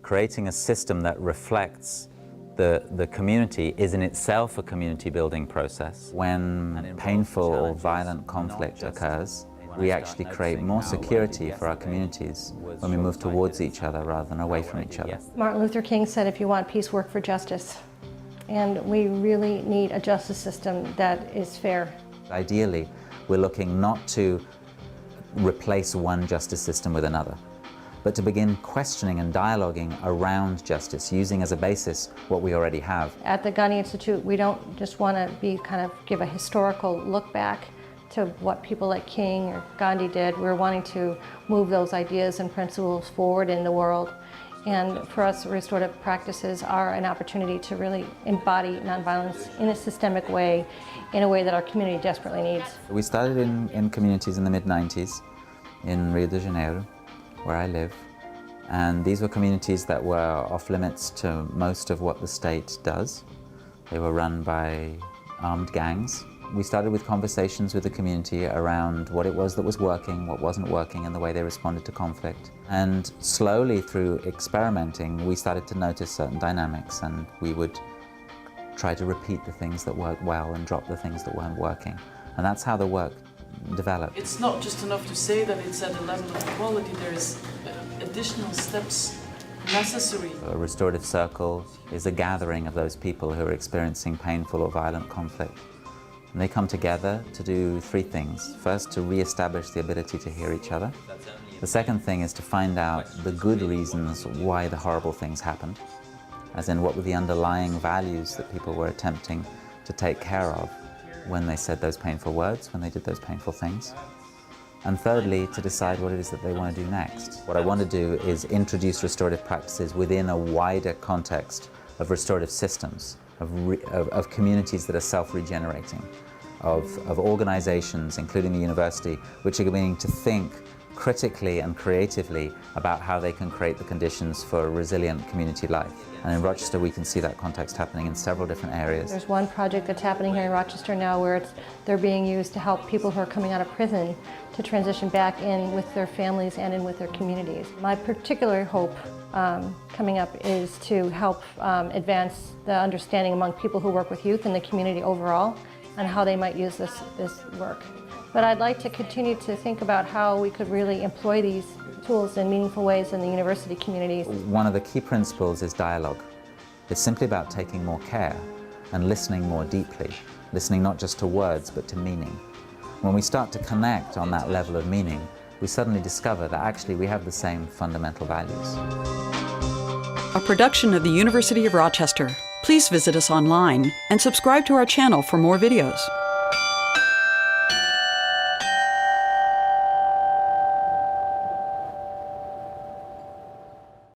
Creating a system that reflects the community is in itself a community building process. When painful or violent conflict occurs, we actually create more security for our communities when we move towards each other rather than away from each other. Martin Luther King said, if you want peace, work for justice. And we really need a justice system that is fair. Ideally, we're looking not to replace one justice system with another, but to begin questioning and dialoguing around justice, using as a basis what we already have. At the Gandhi Institute, we don't just want to give a historical look back to what people like King or Gandhi did. We're wanting to move those ideas and principles forward in the world. And for us, restorative practices are an opportunity to really embody nonviolence in a systemic way, in a way that our community desperately needs. We started in communities in the mid-90s in Rio de Janeiro, where I live. And these were communities that were off limits to most of what the state does. They were run by armed gangs. We started with conversations with the community around what it was that was working, what wasn't working, and the way they responded to conflict. And slowly, through experimenting, we started to notice certain dynamics, and we would try to repeat the things that worked well and drop the things that weren't working. And that's how the work developed. It's not just enough to say that it's at a level of equality. There's additional steps necessary. A restorative circle is a gathering of those people who are experiencing painful or violent conflict. And they come together to do three things. First, to re-establish the ability to hear each other. The second thing is to find out the good reasons why the horrible things happened, as in what were the underlying values that people were attempting to take care of when they said those painful words, when they did those painful things. And thirdly, to decide what it is that they want to do next. What I want to do is introduce restorative practices within a wider context of restorative systems, of communities that are self-regenerating, of organizations, including the university, which are beginning to think critically and creatively about how they can create the conditions for a resilient community life. And in Rochester, we can see that context happening in several different areas. There's one project that's happening here in Rochester now where they're being used to help people who are coming out of prison to transition back in with their families and in with their communities. My particular hope coming up is to help advance the understanding among people who work with youth in the community overall and how they might use this work. But I'd like to continue to think about how we could really employ these tools in meaningful ways in the university communities. One of the key principles is dialogue. It's simply about taking more care and listening more deeply, listening not just to words but to meaning. When we start to connect on that level of meaning, we suddenly discover that actually we have the same fundamental values. A production of the University of Rochester. Please visit us online and subscribe to our channel for more videos.